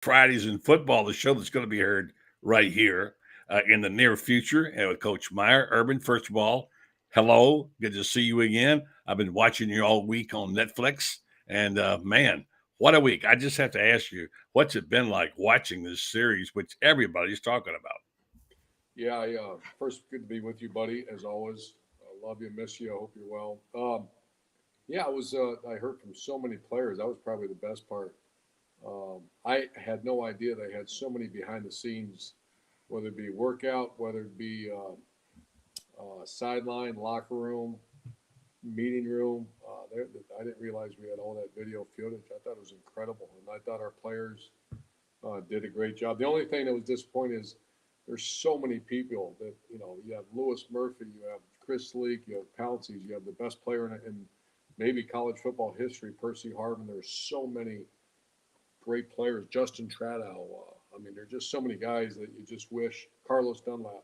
Fridays in Football, the show that's going to be heard right here in the near future. And with Coach Meyer. Urban, first of all, hello. Good to see you again. I've been watching you all week on Netflix. And man, what a week. I just have to ask you, what's it been like watching this series, which everybody's talking about? Yeah, yeah. First, good to be with you, buddy. As always, I love you, miss you. I hope you're well. Yeah, I was. I heard from so many players. That was probably the best part. I had no idea they had so many behind the scenes, whether it be workout, whether it be sideline, locker room, meeting room. I didn't realize we had all that video footage. I thought it was incredible, and I thought our players did a great job. The only thing that was disappointing is there's so many people that you have Lewis Murphy, you have Chris Leak, you have Pouncies, you have the best player in maybe college football history, Percy Harvin. There's so many great players. Justin Tradow. I mean, there's just so many guys that you just wish Carlos Dunlap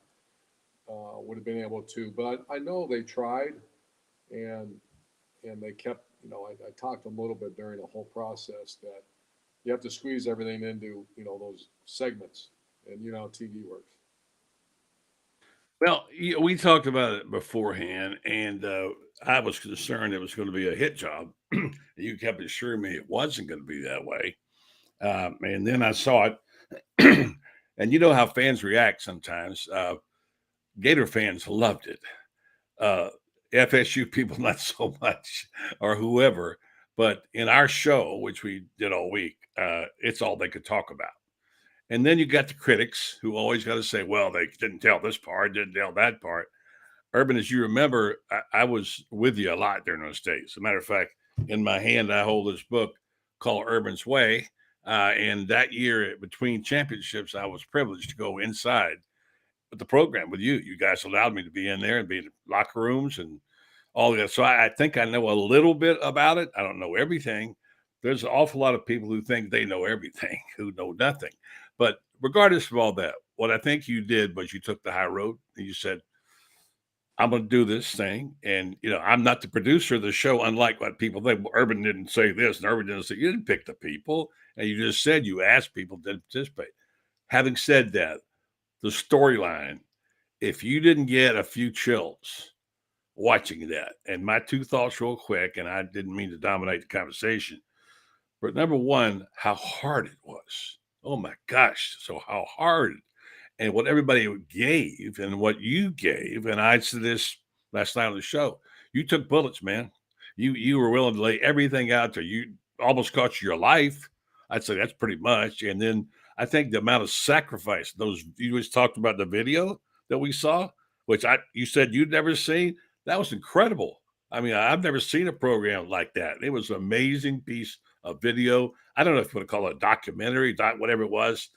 would have been able to. But I know they tried, and they kept. I talked to them a little bit during the whole process that you have to squeeze everything into those segments, and you know how TV works. Well, we talked about it beforehand, and I was concerned it was going to be a hit job. You kept assuring me it wasn't going to be that way. And then I saw it, and you know how fans react sometimes. Gator fans loved it. Uh, FSU people, not so much, or whoever. But in our show, which we did all week, it's all they could talk about. And then you got the critics who always got to say, well, they didn't tell this part, didn't tell that part. Urban, as you remember, I was with you a lot during those days. As a matter of fact, in my hand, I hold this book called Urban's Way. And that year, between championships, I was privileged to go inside with the program with you. You guys allowed me to be in there and be in locker rooms and all that. So I think I know a little bit about it. I don't know everything. There's an awful lot of people who think they know everything, who know nothing. But regardless of all that, what I think you did was you took the high road and you said, I'm going to do this thing. And, I'm not the producer of the show, unlike what people think. Well, Urban didn't say this and Urban didn't say, you didn't pick the people. And you just said you asked people to participate. Having said that, the storyline, if you didn't get a few chills watching that, and my two thoughts real quick, and I didn't mean to dominate the conversation, but number one, how hard it was. Oh my gosh. So how hard and what everybody gave and what you gave. And I said this last night on the show. You took bullets, man. You were willing to lay everything out there. You almost cost your life. I'd say that's pretty much. And then I think the amount of sacrifice those you just talked about the video that we saw, which you said you'd never seen. That was incredible. I mean, I've never seen a program like that. It was an amazing piece of video. I don't know if you want to call it a documentary, whatever it was.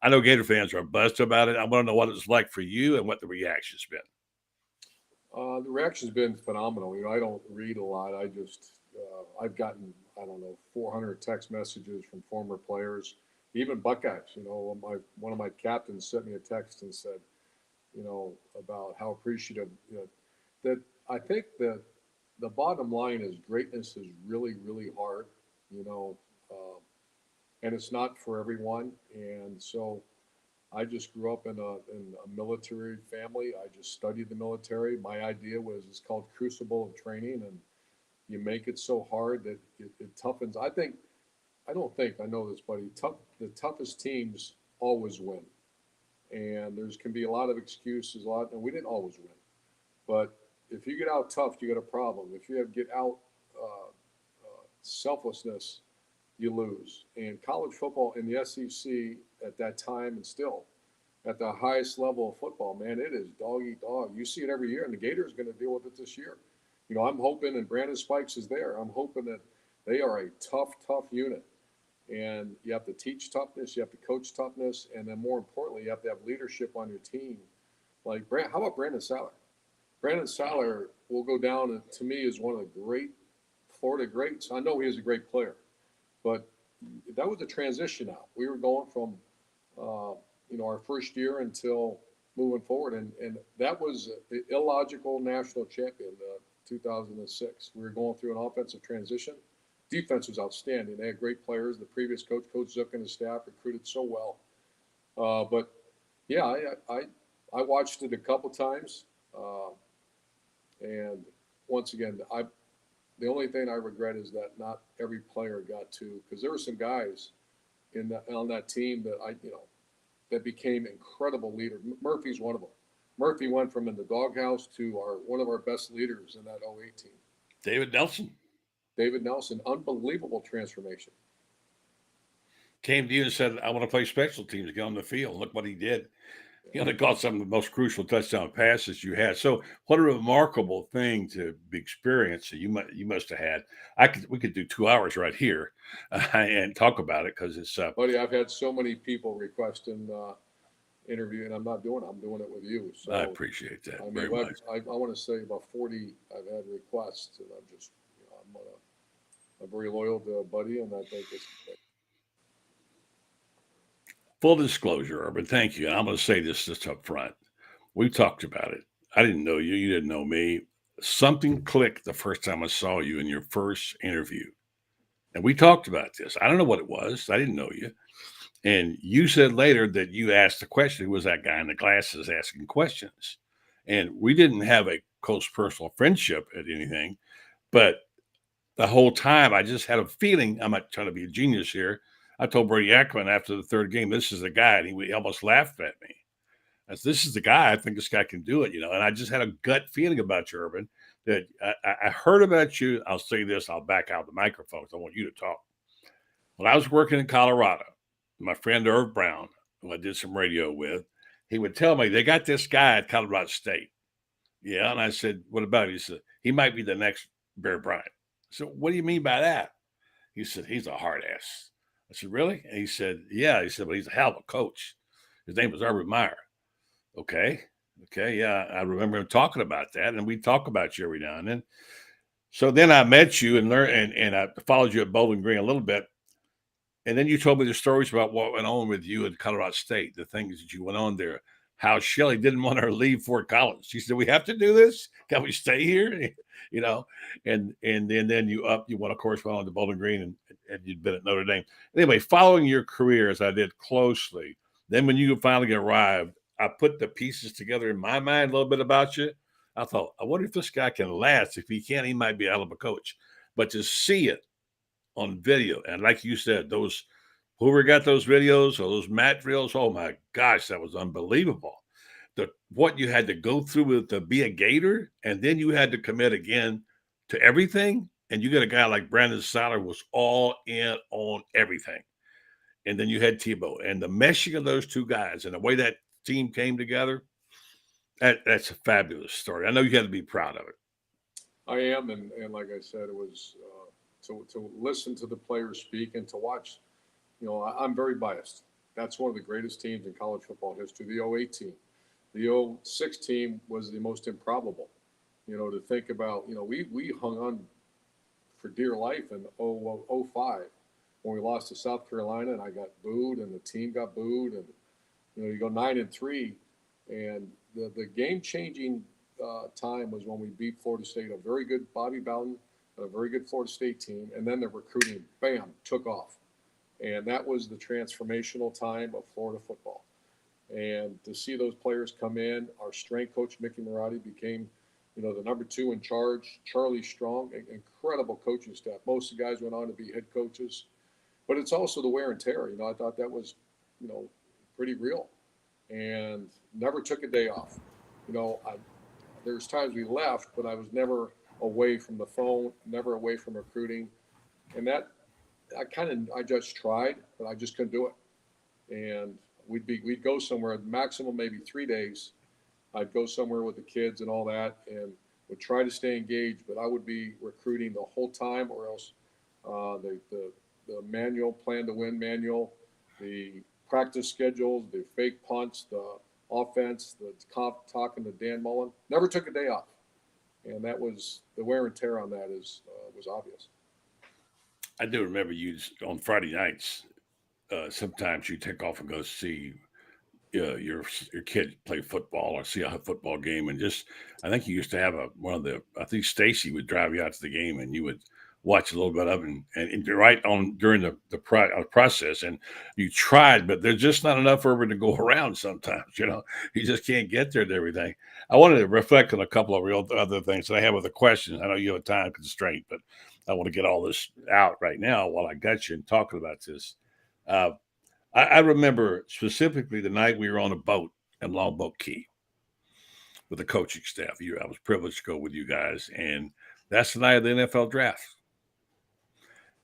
I know Gator fans are buzzed about it. I want to know what it's like for you and what the reaction's been. The reaction's been phenomenal. I don't read a lot. I've gotten, I don't know, 400 text messages from former players, even Buckeyes. One of my captains sent me a text and said, about how appreciative, that I think that the bottom line is greatness is really, really hard, you know, uh, and it's not for everyone. And so I just grew up in a military family. I just studied the military. My idea was it's called crucible of training, and you make it so hard that it toughens. I don't think I know this, buddy. The toughest teams always win, and there's can be a lot of excuses, and we didn't always win. But if you get out tough, you got a problem. If you have get out selflessness, you lose. And college football in the SEC at that time and still at the highest level of football, man, it is dog eat dog. You see it every year, and the Gators going to deal with it this year. I'm hoping, and Brandon Spikes is there. I'm hoping that they are a tough, tough unit. And you have to teach toughness, you have to coach toughness, and then more importantly, you have to have leadership on your team. Like, how about Brandon Saller? Brandon Saller will go down to me as one of the great Florida greats. I know he is a great player, but that was a transition out. We were going from our first year until moving forward, and that was the illogical national champion, 2006. We were going through an offensive transition, defense was outstanding. They had great players. The previous coach, Coach Zook, and his staff recruited so well. But yeah, I watched it a couple times, and once again, the only thing I regret is that not every player got to, because there were some guys on that team that that became incredible leaders. Murphy's one of them. Murphy went from in the doghouse to one of our best leaders in that '08 team. David Nelson David Nelson, unbelievable transformation. came to you and said, I want to play special teams, get on the field. Look what he did. He only caught some of the most crucial touchdown passes you had. So what a remarkable thing to be experienced. You must have had. We could do 2 hours right here and talk about it because it's. Buddy, I've had so many people requesting interview, and I'm not doing it. I'm doing it with you. So I appreciate that very much. I want to say about 40 I've had requests, and I'm very loyal to a buddy, and I think it's. Full disclosure, Urban, thank you. And I'm going to say this just up front. We talked about it. I didn't know you. You didn't know me. Something clicked the first time I saw you in your first interview. And we talked about this. I don't know what it was. I didn't know you. And you said later that you asked the question, who was that guy in the glasses asking questions? And we didn't have a close personal friendship at anything. But the whole time, I just had a feeling, I'm not trying to be a genius here. I told Brady Ackman after the third game, this is the guy. And he almost laughed at me. I said, this is the guy. I think this guy can do it, And I just had a gut feeling about you, Urban, that I heard about you. I'll say this. I'll back out the microphone because I want you to talk. When I was working in Colorado, my friend Irv Brown, who I did some radio with, he would tell me, they got this guy at Colorado State. Yeah. And I said, what about it? He said, he might be the next Bear Bryant. So what do you mean by that? He said, he's a hard ass. I said, really? And he said, yeah. He said, but he's a hell of a coach. His name was Urban Meyer. Okay. Yeah. I remember him talking about that. And we talk about you every now and then. So then I met you and learned, and I followed you at Bowling Green a little bit. And then you told me the stories about what went on with you at Colorado State, the things that you went on there, how Shelley didn't want her to leave Fort Collins. She said, we have to do this. Can we stay here? And then you went, of course, went on to Bowling Green and you'd been at Notre Dame. Anyway, following your career as I did closely, then when you finally arrived, I put the pieces together in my mind a little bit about you. I thought, I wonder if this guy can last. If he can, he might be a hell of a coach. But to see it on video, and like you said, whoever got those videos or those mat drills, oh my gosh, that was unbelievable. What you had to go through to be a Gator, and then you had to commit again to everything. And you got a guy like Brandon Saller was all in on everything. And then you had Tebow, and the meshing of those two guys and the way that team came together, that's a fabulous story. I know you got to be proud of it. I am, and like I said, it was to listen to the players speak and to watch. I'm very biased. That's one of the greatest teams in college football history. The '08 team, the '06 team was the most improbable. To think about, we hung on for dear life in '05 when we lost to South Carolina, and I got booed, and the team got booed, and you go 9-3, and the game-changing time was when we beat Florida State, a very good Bobby Bowden, a very good Florida State team, and then the recruiting, bam, took off. And that was the transformational time of Florida football. And to see those players come in, our strength coach, Mickey Marotti, became, the number 2 in charge. Charlie Strong, incredible coaching staff. Most of the guys went on to be head coaches. But it's also the wear and tear. I thought that was, pretty real. And never took a day off. There's times we left, but I was never away from the phone, never away from recruiting. And that, I just tried, but I just couldn't do it. And we'd go somewhere, maximum maybe 3 days. I'd go somewhere with the kids and all that, and would try to stay engaged, but I would be recruiting the whole time, or else the manual, plan to win manual, the practice schedules, the fake punts, the offense, the talking to Dan Mullen. Never took a day off. And that was the wear and tear on that was obvious. I do remember you on Friday nights. Sometimes you take off and go see your kid play football or see a football game, and I think you used to have I think Stacy would drive you out to the game, and you would watch a little bit of it, and right on during the process. And you tried, but there's just not enough urban to go around sometimes. You just can't get there to everything. I wanted to reflect on a couple of real other things that I have with the questions. I know you have a time constraint, but I want to get all this out right now while I got you and talking about this. Uh, I remember specifically the night we were on a boat in Longboat Key with the coaching staff. I was privileged to go with you guys, and that's the night of the NFL draft.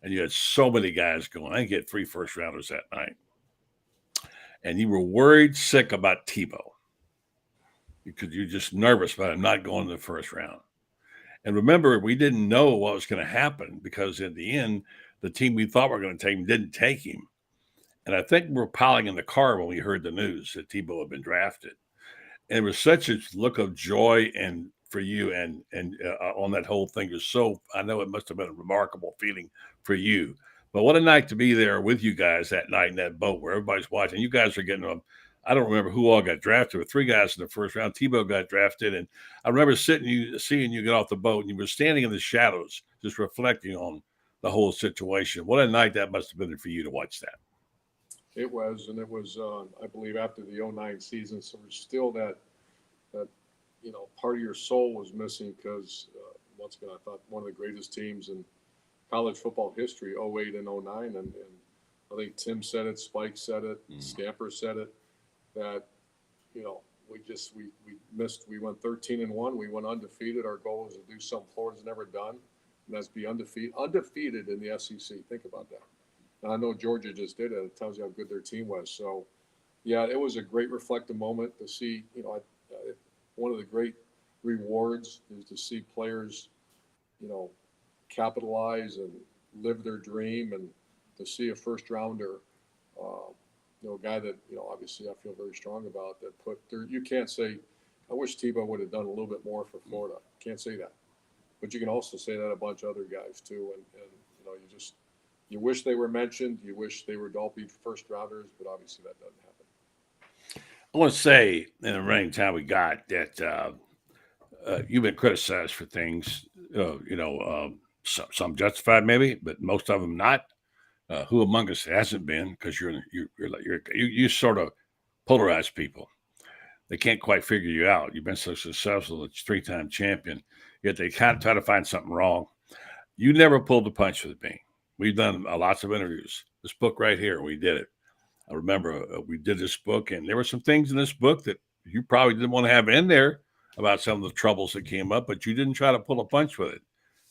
And you had so many guys going. I think you had 3 first rounders that night, and you were worried sick about Tebow because you're just nervous about him not going to the first round. And remember, we didn't know what was going to happen because in the end, the team we thought were going to take him didn't take him. And I think we were piling in the car when we heard the news that Tebow had been drafted. And it was such a look of joy and for you and on that whole thing is so. I know it must have been a remarkable feeling for you. But what a night to be there with you guys that night in that boat where everybody's watching. You guys are getting them. I don't remember who all got drafted. There were 3 guys in the first round. Tebow got drafted, and I remember seeing you get off the boat, and you were standing in the shadows, just reflecting on the whole situation. What a night that must have been for you to watch that. It was, and it was, I believe, after the '09 season. So there's still that part of your soul was missing because once again, I thought one of the greatest teams in college football history, '08 and '09, and I think Tim said it, Spike said it, Stamper said it, that we missed. We went 13-1. We went undefeated. Our goal was to do something Florida's never done, and that's be undefeated in the SEC. Think about that. And I know Georgia just did it. It tells you how good their team was. So, yeah, it was a great reflective moment to see. One of the great rewards is to see players, capitalize and live their dream, and to see a first rounder, a guy that obviously I feel very strong about that put there. You can't say, I wish Tebow would have done a little bit more for Florida. Can't say that, but you can also say that a bunch of other guys too, and you wish they were mentioned. You wish they would all be first rounders, but obviously that doesn't happen. I want to say in the remaining time we got that you've been criticized for things, some justified maybe, but most of them not. Who among us hasn't been? Because you sort of polarize people. They can't quite figure you out. You've been so successful, it's 3-time champion, yet they kind of try to find something wrong. You never pulled a punch with me. We've done lots of interviews. This book right here, we did it. I remember we did this book, and there were some things in this book that you probably didn't want to have in there about some of the troubles that came up, but you didn't try to pull a punch with it.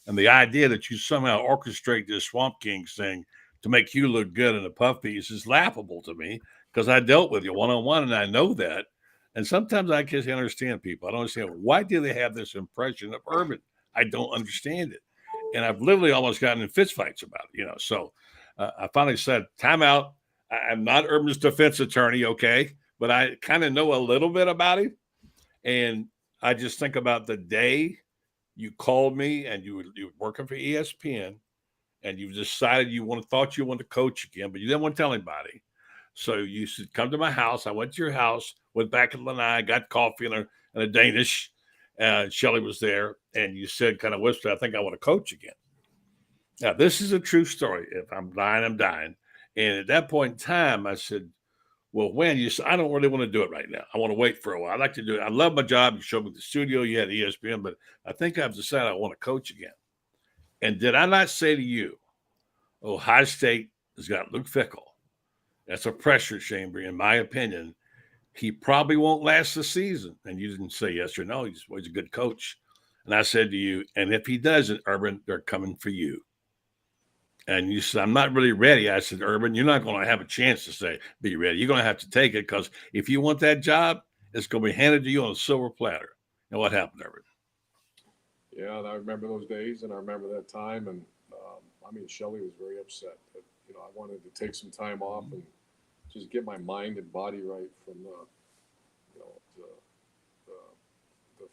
And the idea that you somehow orchestrate this Swamp King thing to make you look good in a puff piece is laughable to me because I dealt with you one-on-one, and I know that. And sometimes I can't understand people. I don't understand why do they have this impression of Urban? I don't understand it. And I've literally almost gotten in fistfights about it, So I finally said, time out. I'm not Urban's defense attorney, okay? But I kind of know a little bit about him. And I just think about the day you called me and you were working for ESPN and you decided thought you wanted to coach again, but you didn't want to tell anybody. So you said, come to my house. I went to your house, went back in Lanai, got coffee and a Danish. Shelly was there. And you said, kind of whispered, I think I want to coach again. Now, this is a true story. If I'm dying, I'm dying. And at that point in time, I said, well, when you said, I don't really want to do it right now. I want to wait for a while. I like to do it. I love my job. You showed me the studio. You had ESPN, but I think I've decided I want to coach again. And did I not say to you, Ohio State has got Luke Fickell. That's a pressure chamber, in my opinion. He probably won't last the season. And you didn't say yes or no. He's a good coach. And I said to you, and if he doesn't, Urban, they're coming for you. And you said, I'm not really ready. I said, Urban, you're not going to have a chance to say, be ready. You're going to have to take it because if you want that job, it's going to be handed to you on a silver platter. And what happened, Urban? Yeah, and I remember those days, and I remember that time. And Shelly was very upset that I wanted to take some time off and just get my mind and body right from the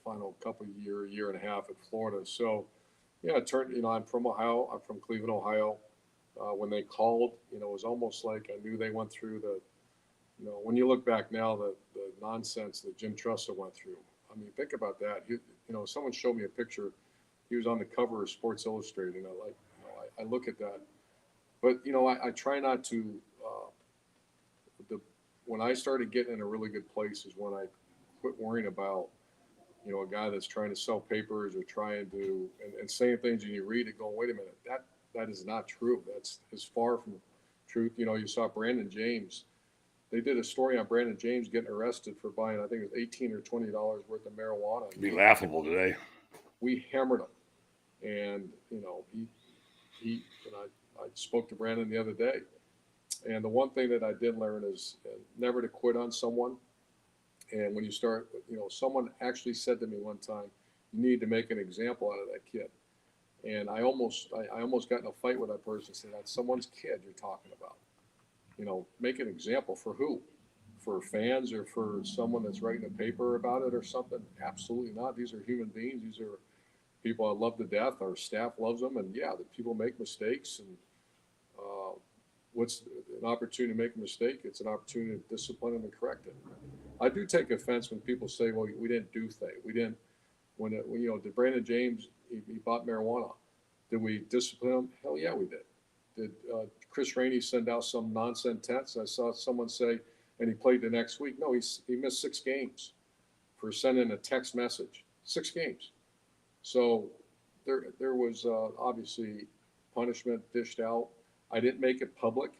final couple year and a half at Florida. So, yeah, it turned. I'm from Ohio. I'm from Cleveland, Ohio. When they called, it was almost like I knew they went through the. When you look back now, the nonsense that Jim Tressel went through. I mean, think about that. Someone showed me a picture. He was on the cover of Sports Illustrated, and I look at that. But you know, I try not to. The When I started getting in a really good place is when I quit worrying about, you know, a guy that's trying to sell papers or trying to and saying things and you read it going, wait a minute, that is not true. That's as far from truth. You know, you saw Brandon James. They did a story on Brandon James getting arrested for buying, I think it was $18 or $20 worth of marijuana. It'd be laughable today. We hammered him, and you know he and I spoke to Brandon the other day, and the one thing that I did learn is never to quit on someone. And when you start, you know, someone actually said to me one time, you need to make an example out of that kid. And I almost got in a fight with that person. Said, that's someone's kid you're talking about. You know, make an example for who? For fans or for someone that's writing a paper about it or something? Absolutely not. These are human beings. These are people I love to death. Our staff loves them, and yeah, the people make mistakes. And what's an opportunity to make a mistake? It's an opportunity to discipline them and correct it. I do take offense when people say, "Well, we didn't do things. We didn't." When you know, did Brandon James he bought marijuana? Did we discipline him? Hell yeah, we did. Did Chris Rainey send out some nonsense text? I saw someone say, and he played the next week. No, he missed 6 games for sending a text message. 6 games. So there was obviously punishment dished out. I didn't make it public.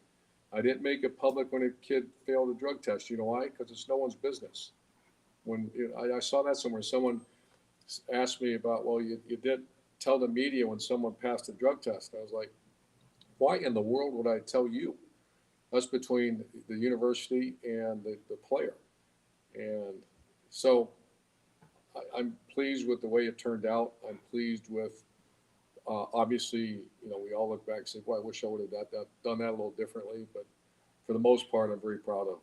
I didn't make it public when a kid failed a drug test. You know why? Because it's no one's business. When I saw that somewhere, someone asked me about, well, you did tell the media when someone passed a drug test. I was like, why in the world would I tell you? That's between the university and the player. And so I'm pleased with the way it turned out. I'm pleased with, obviously, you know, we all look back and say, boy, I wish I would have done that a little differently. But for the most part, I'm very proud of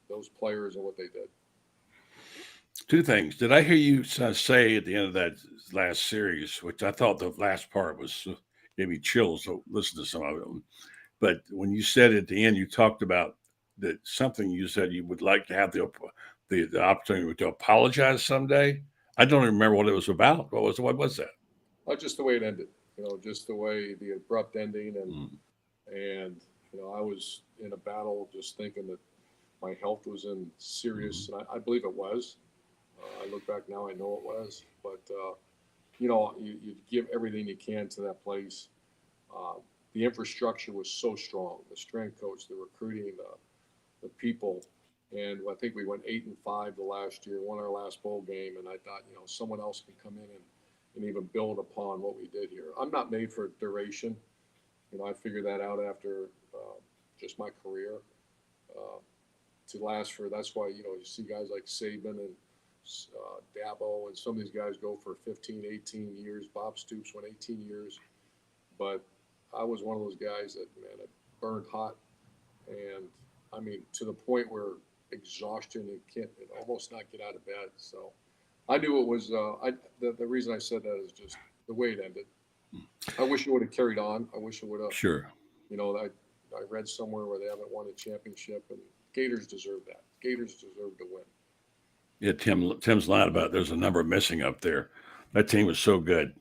those players and what they did. 2 things. Did I hear you say at the end of that last series, which I thought the last part was gave me chills, so listen to some of them. But when you said at the end, you talked about that something you said you would like to have the opportunity to apologize someday. I don't even remember what it was about. What was that? Just the way it ended, you know, just the way the abrupt ending and you know, I was in a battle just thinking that my health was in serious, and I believe it was. I look back now, I know it was, but you know, you give everything you can to that place. The infrastructure was so strong, the strength coach, the recruiting, the people, and I think we went 8-5 the last year, won our last bowl game, and I thought, you know, someone else can come in and even build upon what we did here. I'm not made for duration. You know, I figured that out after just my career. To last for, that's why, you know, you see guys like Saban and Dabo and some of these guys go for 15, 18 years. Bob Stoops went 18 years. But I was one of those guys that, man, it burned hot. And, I mean, to the point where exhaustion, you can't almost not get out of bed. So I knew it was, the reason I said that is just the way it ended. I wish it would have carried on. I wish it would have. Sure. You know, I read somewhere where they haven't won a championship, and Gators deserve that. Gators deserve to win. Yeah, Tim's lying about it. There's a number missing up there. That team was so good.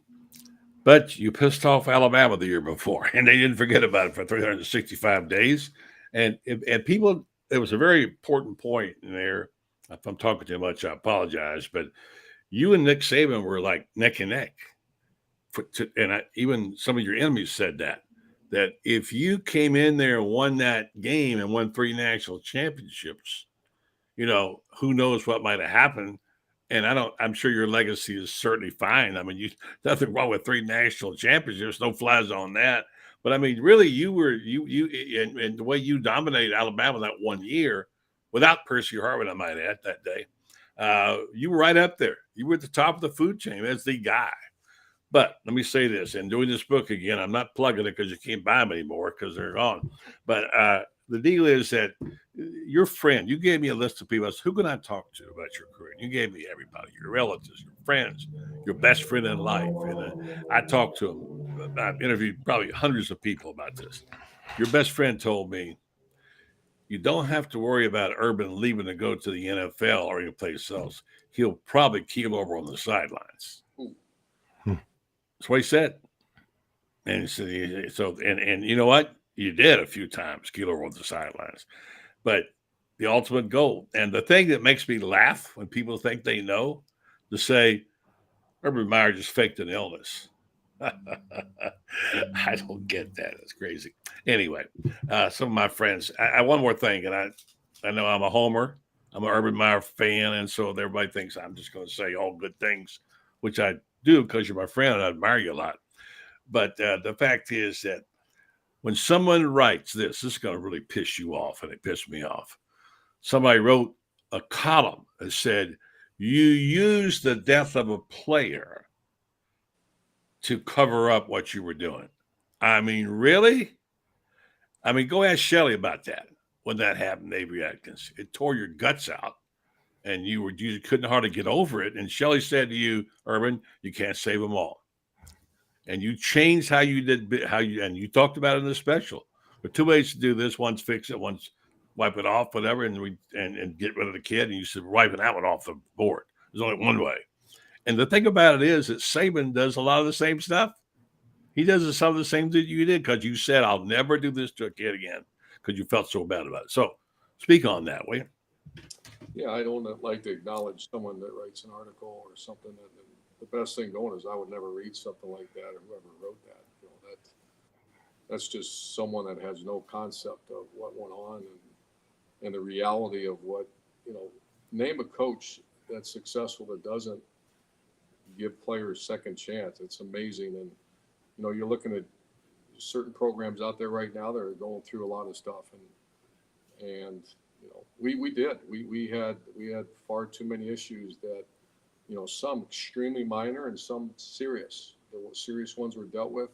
But you pissed off Alabama the year before, and they didn't forget about it for 365 days. And people, it was a very important point in there. If I'm talking too much, I apologize. But you and Nick Saban were like neck and neck. Even some of your enemies said that if you came in there and won that game and won 3 national championships, you know, who knows what might have happened. And I'm sure your legacy is certainly fine. I mean, nothing wrong with 3 national championships, no flies on that. But I mean, really, and the way you dominated Alabama that one year without Percy Harvin, I might add, that day, you were right up there. You were at the top of the food chain as the guy. But let me say this, and doing this book again, I'm not plugging it because you can't buy them anymore because they're gone. But the deal is that your friend, you gave me a list of people. I said, who can I talk to about your career? And you gave me everybody, your relatives, your friends, your best friend in life. And I talked to them. I've interviewed probably hundreds of people about this. Your best friend told me, you don't have to worry about Urban leaving to go to the NFL or any place else. He'll probably keel over on the sidelines. That's what he said. And so and you know what? You did a few times, Keeler on the sidelines. But the ultimate goal, and the thing that makes me laugh when people think they know, to say Urban Meyer just faked an illness. I don't get that. It's crazy. Anyway, some of my friends. One more thing, and I know I'm a homer. I'm an Urban Meyer fan, and so everybody thinks I'm just going to say all good things, which I do because you're my friend and I admire you a lot. But the fact is that when someone writes this is going to really piss you off, and it pissed me off. Somebody wrote a column that said, "You use the death of a player to cover up what you were doing." I mean, really? I mean, go ask Shelley about that when that happened, Avery Atkins. It tore your guts out, and you couldn't hardly get over it. And Shelley said to you, Urban, you can't save them all. And you changed how you did and you talked about it in the special. There are two ways to do this. One's fix it, one's wipe it off, whatever, and get rid of the kid. And you said wiping that one off the board. There's only one way. And the thing about it is that Saban does a lot of the same stuff. He does some of the same that you did because you said, I'll never do this to a kid again because you felt so bad about it. So speak on that, will you? Yeah, I don't like to acknowledge someone that writes an article or something. And the best thing going is I would never read something like that or whoever wrote that. That's just someone that has no concept of what went on and the reality of what, name a coach that's successful that doesn't give players second chance. It's amazing. And, you're looking at certain programs out there right now that are going through a lot of stuff. And we did. We had far too many issues that, some extremely minor and some serious. The serious ones were dealt with.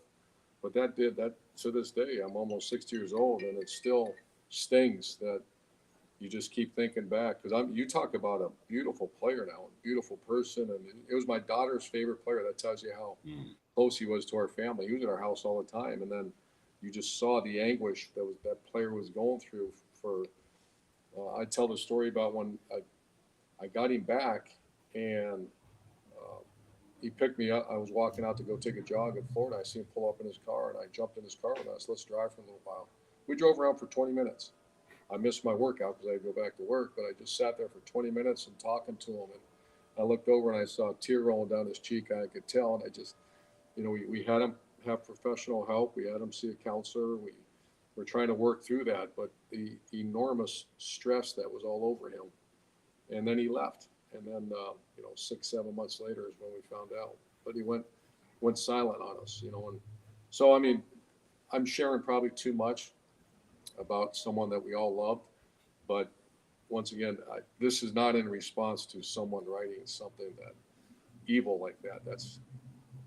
But that to this day, I'm almost 60 years old, and it still stings that you just keep thinking back. Because you talk about a beautiful player now, a beautiful person, and it was my daughter's favorite player. That tells you how close he was to our family. He was at our house all the time, and then you just saw the anguish that player was going through. I tell the story about when I got him back, and he picked me up. I was walking out to go take a jog in Florida. I see him pull up in his car, and I jumped in his car with us. Let's drive for a little while. We drove around for 20 minutes. I missed my workout because I had to go back to work, but I just sat there for 20 minutes and talking to him. And I looked over and I saw a tear rolling down his cheek. I could tell, and I just, we had him have professional help. We had him see a counselor. We were trying to work through that, but the enormous stress that was all over him. And then he left. And then, 6-7 months later is when we found out. But he went silent on us, And so, I mean, I'm sharing probably too much about someone that we all loved. But once again, this is not in response to someone writing something that evil like that. That's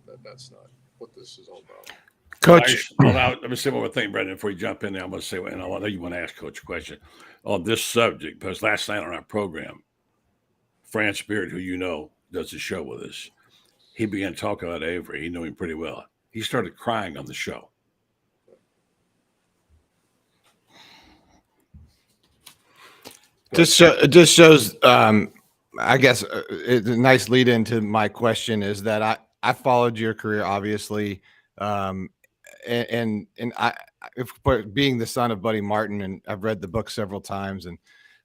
not what this is all about. Coach. Let me say one more thing, Brendan, before you jump in there. I'm going to say, and I know you want to ask Coach a question on this subject, because last night on our program, Fran Spirit, who does the show with us, he began talking about Avery. He knew him pretty well. He started crying on the show. Just shows, I guess, it's a nice lead into my question is that I followed your career, obviously, and being the son of Buddy Martin, and I've read the book several times, and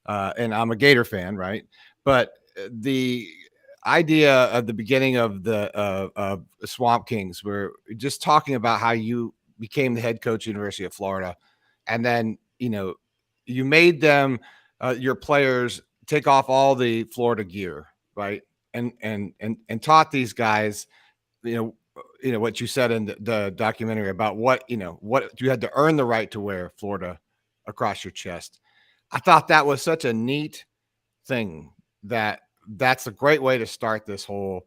I'm a Gator fan, right? But the idea of the beginning of the Swamp Kings, we're just talking about how you became the head coach at University of Florida, and then you made them your players take off all the Florida gear, right, and taught these guys, what you said in the documentary about what you had to earn the right to wear Florida across your chest. I thought that was such a neat thing that's a great way to start this whole,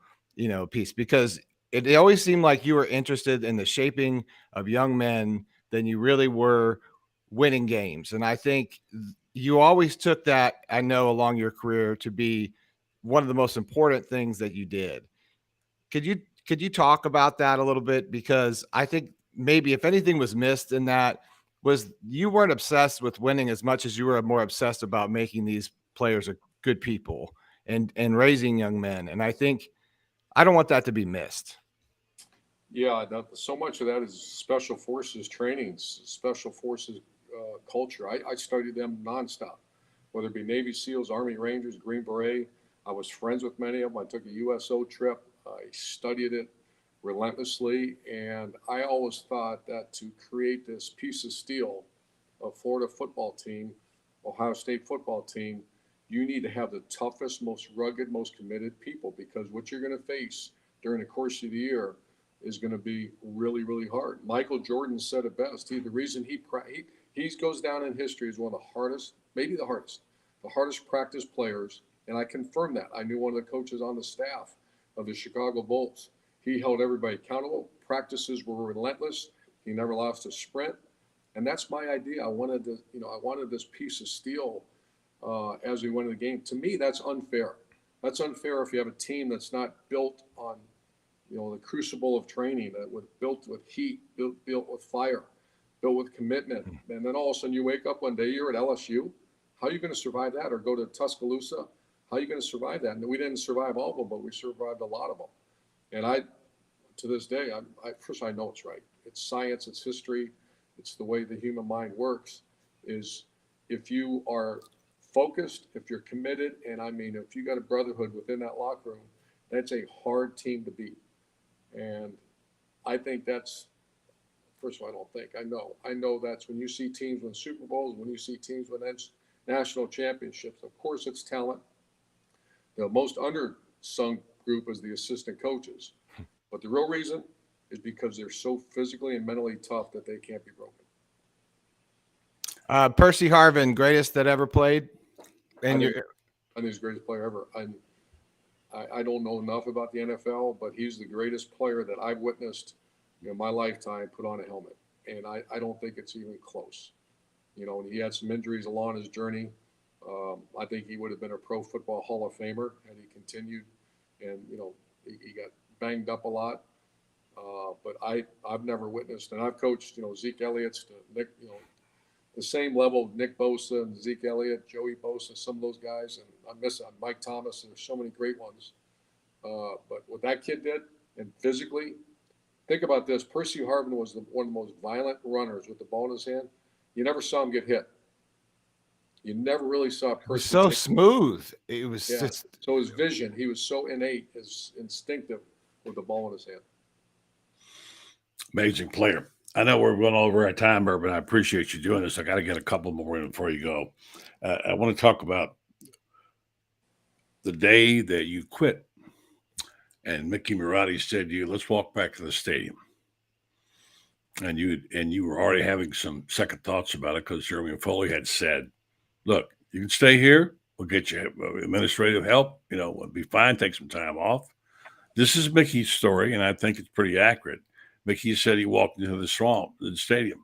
piece, because it always seemed like you were interested in the shaping of young men than you really were winning games. And I think you always took that, I know, along your career to be one of the most important things that you did. Could you talk about that a little bit? Because I think maybe if anything was missed in that was you weren't obsessed with winning as much as you were more obsessed about making these players a good people and raising young men. And I think I don't want that to be missed. Yeah, so much of that is special forces training, special forces culture. I studied them nonstop, whether it be Navy SEALs, Army Rangers, Green Beret. I was friends with many of them. I took a USO trip. I studied it relentlessly, and I always thought that to create this piece of steel of Florida football team, Ohio State football team, you need to have the toughest, most rugged, most committed people, because what you're going to face during the course of the year is going to be really, really hard. Michael Jordan said it best. The reason he goes down in history as one of the hardest, maybe the hardest practice players, and I confirm that. I knew one of the coaches on the staff of the Chicago Bulls. He held everybody accountable. Practices were relentless. He never lost a sprint, and that's my idea. I wanted this piece of steel as we went in the game. To me, that's unfair. That's unfair if you have a team that's not built on, the crucible of training, that was built with heat, built with fire, built with commitment. And then all of a sudden you wake up one day, you're at LSU. How are you going to survive that? Or go to Tuscaloosa? How are you going to survive that? And we didn't survive all of them, but we survived a lot of them. And to this day, first I know it's right. It's science, it's history, it's the way the human mind works. Is if you are focused, if you're committed, and I mean, if you got a brotherhood within that locker room, that's a hard team to beat. And I think that's, first of all, I don't think, I know that's when you see teams win Super Bowls, when you see teams win national championships. Of course, it's talent. The most undersung group is the assistant coaches. But the real reason is because they're so physically and mentally tough that they can't be broken. Percy Harvin, greatest that ever played. And I think he's the greatest player ever. I don't know enough about the NFL, but he's the greatest player that I've witnessed in my lifetime put on a helmet. And I don't think it's even close. And he had some injuries along his journey. I think he would have been a Pro Football Hall of Famer had he continued. And, he got banged up a lot. But I've never witnessed, and I've coached, Zeke Elliott's to Nick, the same level of Nick Bosa and Zeke Elliott, Joey Bosa, some of those guys, and I miss Mike Thomas, and there's so many great ones. But what that kid did, and physically, think about this: Percy Harvin was one of the most violent runners with the ball in his hand. You never saw him get hit. You never really saw Percy. It was so smooth. It was just so his vision. He was so innate, his instinctive with the ball in his hand. Amazing player. I know we're going over our time, Urban. I appreciate you doing this. I got to get a couple more in before you go. I want to talk about the day that you quit, and Mickey Marotti said to you, "Let's walk back to the stadium." And you were already having some second thoughts about it because Jeremy Foley had said, "Look, you can stay here. We'll get you administrative help. We'll be fine. Take some time off." This is Mickey's story, and I think it's pretty accurate. Mickey said he walked into the swamp, the stadium,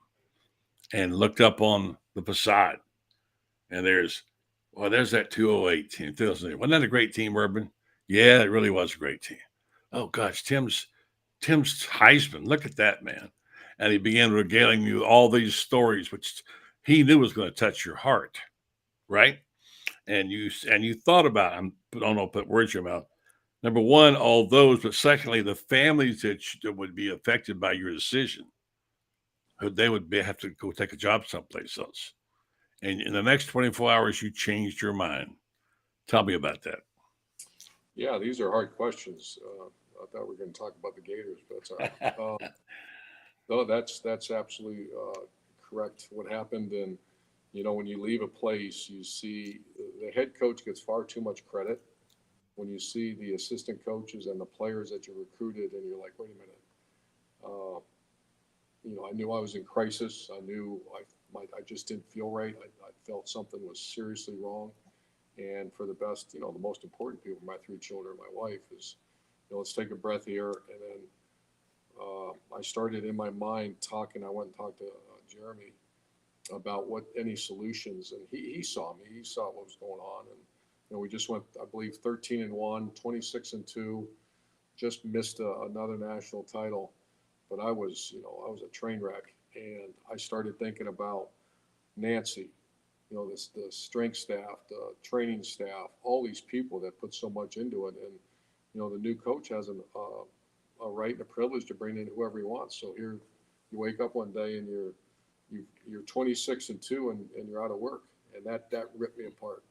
and looked up on the facade. And there's that 208 team. 2008. Wasn't that a great team, Urban? Yeah, it really was a great team. Oh, gosh, Tim's Heisman. Look at that, man. And he began regaling you all these stories, which he knew was going to touch your heart, right? And you thought about, I don't know, put words in your mouth. Number one, all those, but secondly, the families that would be affected by your decision, they would have to go take a job someplace else. And in the next 24 hours, you changed your mind. Tell me about that. Yeah, these are hard questions. I thought we were going to talk about the Gators, but that's all right. No, that's absolutely correct. What happened, and when you leave a place, you see the head coach gets far too much credit. When you see the assistant coaches and the players that you recruited, and you're like, wait a minute. I knew I was in crisis. I knew I just didn't feel right. I felt something was seriously wrong. And for the best, the most important people, my 3 children, my wife, is, let's take a breath here. And then I started in my mind talking. I went and talked to Jeremy about any solutions, and he saw me. He saw what was going on, and we just went, I believe, 13-1, 26-2, just missed another national title. But I was a train wreck, and I started thinking about Nancy, the strength staff, the training staff, all these people that put so much into it. And, the new coach has a right and a privilege to bring in whoever he wants. So here, you wake up one day and you're 26-2 and you're out of work, and that ripped me apart.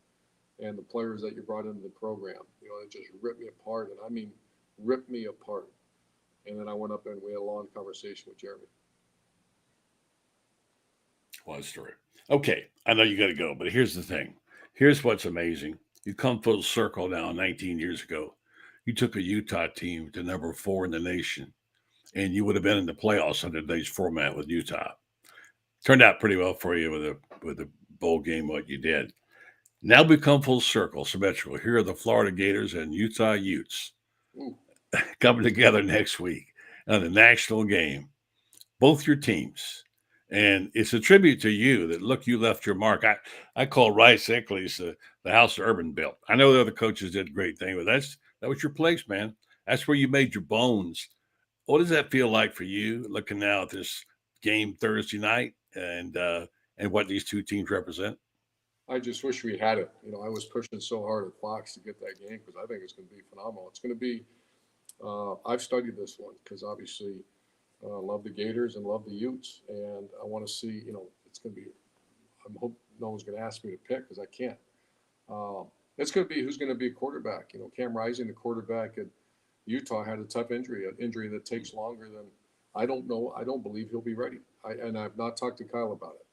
And the players that you brought into the program, it just ripped me apart, and I mean ripped me apart. And then I went up and we had a long conversation with Jeremy. Well, story. Okay, I know you got to go, but here's the thing. Here's what's amazing. You come full circle now. 19 years ago, you took a Utah team to number 4 in the nation, and you would have been in the playoffs under today's format with Utah. Turned out pretty well for you with a bowl game. What you did. Now we come full circle, symmetrical. Here are the Florida Gators and Utah Utes coming together next week on the national game. Both your teams. And it's a tribute to you that, look, you left your mark. I call Rice Eccles the house Urban built. I know the other coaches did a great thing, but that was your place, man. That's where you made your bones. What does that feel like for you, looking now at this game Thursday night and what these two teams represent? I just wish we had it. I was pushing so hard at Fox to get that game because I think it's going to be phenomenal. It's going to be. I've studied this one because obviously. Love the Gators and love the Utes, and I want to see. It's going to be. I hope no one's going to ask me to pick because I can't. It's going to be who's going to be a quarterback. Cam Rising, the quarterback at Utah, had a tough injury, an injury that takes longer than. I don't know. I don't believe he'll be ready. And I've not talked to Kyle about it.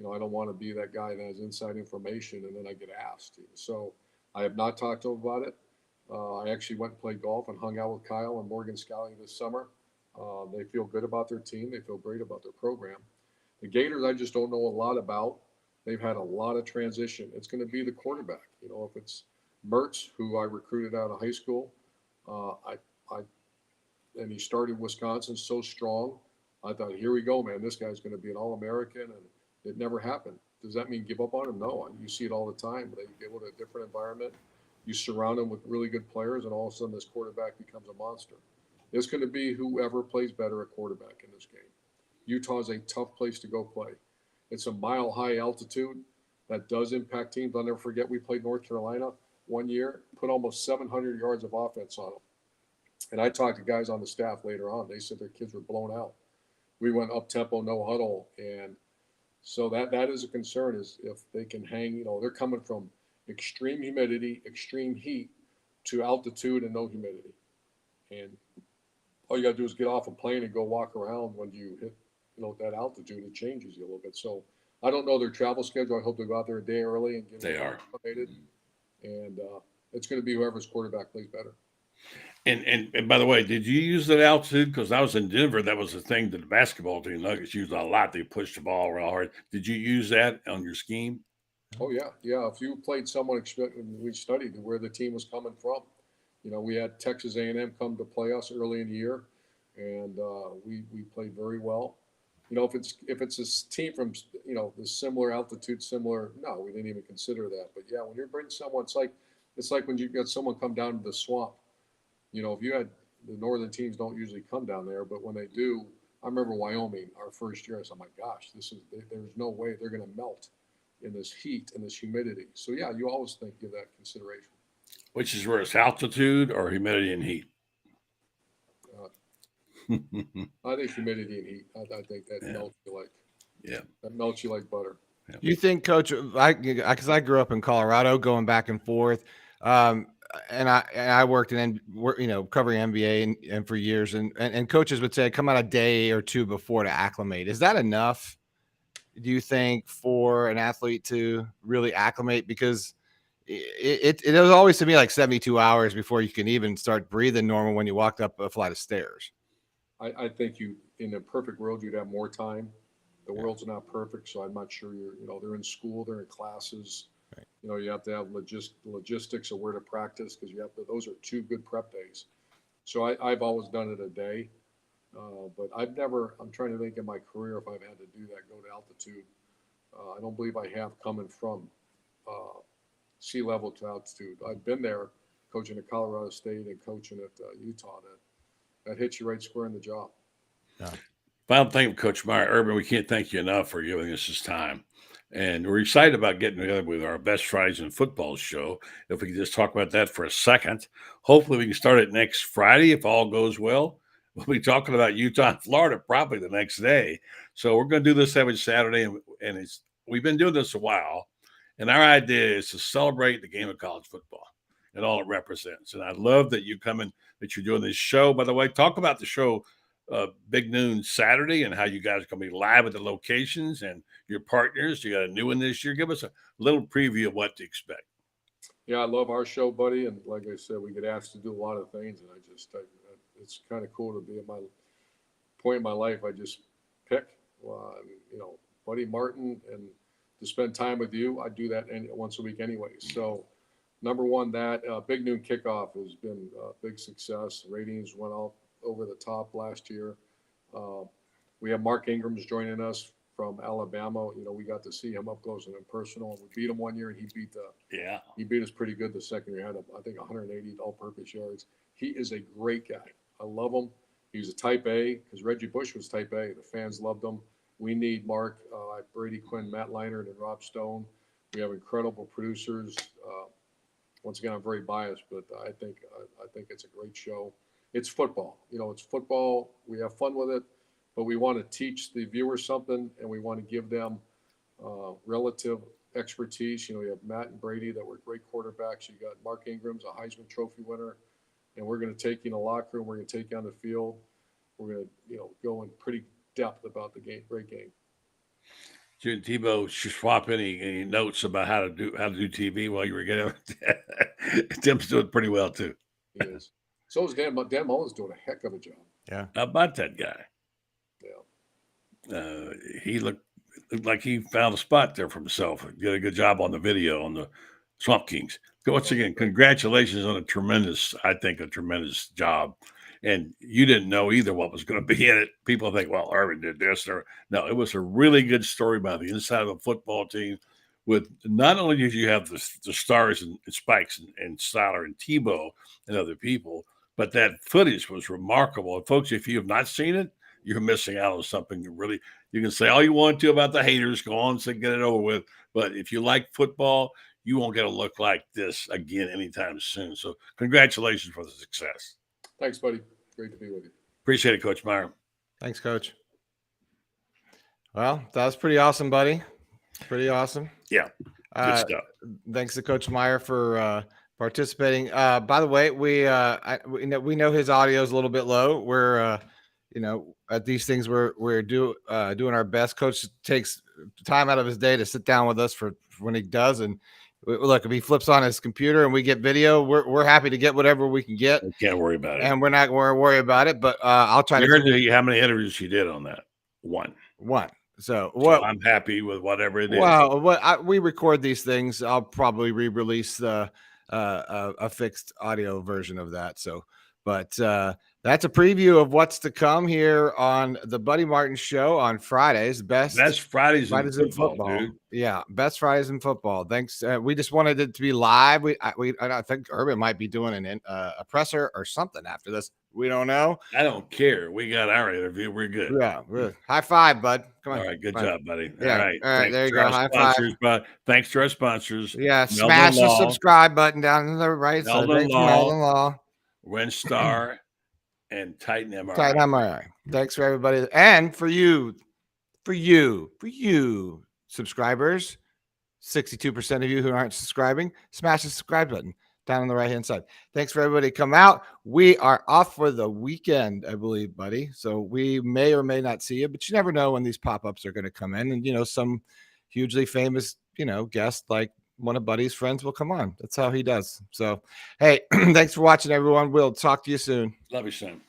I don't want to be that guy that has inside information and then I get asked. So I have not talked to him about it. I actually went and played golf and hung out with Kyle and Morgan Scally this summer. They feel good about their team. They feel great about their program. The Gators, I just don't know a lot about. They've had a lot of transition. It's going to be the quarterback. If it's Mertz, who I recruited out of high school, and he started Wisconsin so strong. I thought, here we go, man. This guy's going to be an All-American, and it never happened. Does that mean give up on him? No. You see it all the time. They get with a different environment. You surround him with really good players, and all of a sudden this quarterback becomes a monster. It's going to be whoever plays better at quarterback in this game. Utah's a tough place to go play. It's a mile-high altitude that does impact teams. I'll never forget we played North Carolina one year, put almost 700 yards of offense on them. And I talked to guys on the staff later on. They said their kids were blown out. We went up-tempo, no huddle. And so that is a concern is if they can hang, they're coming from extreme humidity, extreme heat to altitude and no humidity. And all you got to do is get off a plane and go walk around when you hit, that altitude. It changes you a little bit. So I don't know their travel schedule. I hope they go out there a day early and get acclimated. And it's going to be whoever's quarterback plays better. And by the way, did you use that altitude? Because I was in Denver. That was the thing that the basketball team Nuggets used a lot. They pushed the ball real hard. Did you use that on your scheme? Oh, yeah. Yeah. If you played someone, we studied where the team was coming from. We had Texas A&M come to play us early in the year, and we played very well. If it's a team from the similar altitude, no, we didn't even consider that. But yeah, when you're bringing someone, it's like when you get someone come down to the swamp. If you had the northern teams don't usually come down there, but when they do, I remember Wyoming, our first year. I said, oh my gosh, there's no way they're going to melt in this heat and this humidity. So yeah, you always give that consideration. Which is worse, altitude or humidity and heat? I think humidity and heat. I think that melts you that melts you like butter. Yeah. You think, Coach? Because I grew up in Colorado, going back and forth, and I worked in covering NBA and for years, and coaches would say come out a day or two before to acclimate. Is that enough? Do you think for an athlete to really acclimate? Because it was always to me like 72 hours before you can even start breathing normal when you walked up a flight of stairs. I think in a perfect world, you'd have more time. The world's not perfect, so I'm not sure they're in school, they're in classes. Right. You have to have logistics of where to practice because those are 2 good prep days. So I've always done it a day, but I'm trying to think in my career if I've had to do that, go to altitude. I don't believe I have coming from sea level to altitude. I've been there coaching at Colorado State and coaching at Utah. That hits you right square in the jaw. Yeah. Final thing, Coach Meyer, Urban, we can't thank you enough for giving us this time. And we're excited about getting together with our Best Fridays in Football show. If we can just talk about that for a second. Hopefully we can start it next Friday if all goes well. we'll be talking about Utah and Florida probably the next day. So we're going to do this every Saturday, and we've been doing this a while. And our idea is to celebrate the game of college football and all it represents. And I love that you come in, that you're doing this show. By the way, talk about the show, Big Noon Saturday, and how you guys are going to be live at the locations and your partners. You got a new one this year. Give us a little preview of what to expect. Yeah, I love our show, buddy. And like I said, we get asked to do a lot of things, and it's kind of cool to be at my point in my life. I just pick, Buddy Martin, and to spend time with you. I do that once a week anyway. So, number one, that Big Noon Kickoff has been a big success. Ratings went all over the top last year. We have Mark Ingram's joining us from Alabama. We got to see him up close and personal. We beat him one year, and he beat us pretty good the second year. Had, I think, 180 all-purpose yards. He is a great guy. I love him. He was a type A because Reggie Bush was type A. The fans loved him. We need Mark, Brady Quinn, Matt Leinart, and Rob Stone. We have incredible producers. Once again, I'm very biased, but I think it's a great show. It's football. It's football. We have fun with it, but we want to teach the viewers something, and we want to give them relative expertise. You have Matt and Brady that were great quarterbacks. You got Mark Ingram's a Heisman Trophy winner, and we're going to take you in the locker room. We're going to take you on the field. We're going to go in pretty depth about the game. Great game. You and Tebow swap any notes about how to do TV while you were getting. Tim's doing pretty well too. He is. So is Dan. Dan Mullen's doing a heck of a job. Yeah. How about that guy? Yeah. He looked like he found a spot there for himself. Did a good job on the video on the Swamp Kings. Once again, congratulations on a tremendous job. And you didn't know either what was going to be in it. People think, well, Irvin did this. No, it was a really good story about the inside of the football team. With not only did you have the stars and Spikes and Siler and Tebow and other people, but that footage was remarkable. And folks, if you have not seen it, you're missing out on something. You can say all you want to about the haters. Go on and get it over with. But if you like football, you won't get a look like this again anytime soon. So congratulations for the success. Thanks, buddy. Great to be with you. Appreciate it, Coach Meyer. Thanks, Coach. Well, that was pretty awesome, buddy. Pretty awesome. Yeah. Good stuff. Thanks to Coach Meyer for participating. By the way, we know his audio is a little bit low. We're at these things we're doing our best. Coach takes time out of his day to sit down with us for when he does, and look, if he flips on his computer and we get video, we're happy to get whatever we can get. We can't worry about it. And we're not going to worry about it, but I'll try to heard how many interviews you did on that? One. So I'm happy with whatever it is. Well, we record these things. I'll probably re-release a fixed audio version of that. So, but that's a preview of what's to come here on the Buddy Martin Show on Fridays. Best Fridays in football, dude. Yeah, best Fridays in football. Thanks. We just wanted it to be live. I think Urban might be doing a presser or something after this. We don't know. I don't care. We got our interview. We're good. Yeah. High five, bud. Come on. All right. Good job, buddy. Yeah. All right. There you go. High five. Thanks to our sponsors. Yeah. Smash the subscribe button down on the right side. Thanks to Melvin Law. WinStar and Titan MRI. Titan MRI. Thanks for everybody. And for you subscribers, 62% of you who aren't subscribing, smash the subscribe button down on the right-hand side. Thanks for everybody come out. We are off for the weekend, I believe, buddy. So we may or may not see you, but you never know when these pop-ups are going to come in. And, some hugely famous, guest like one of Buddy's friends will come on. That's how he does. So, hey, thanks for watching, everyone. We'll talk to you soon. Love you, son.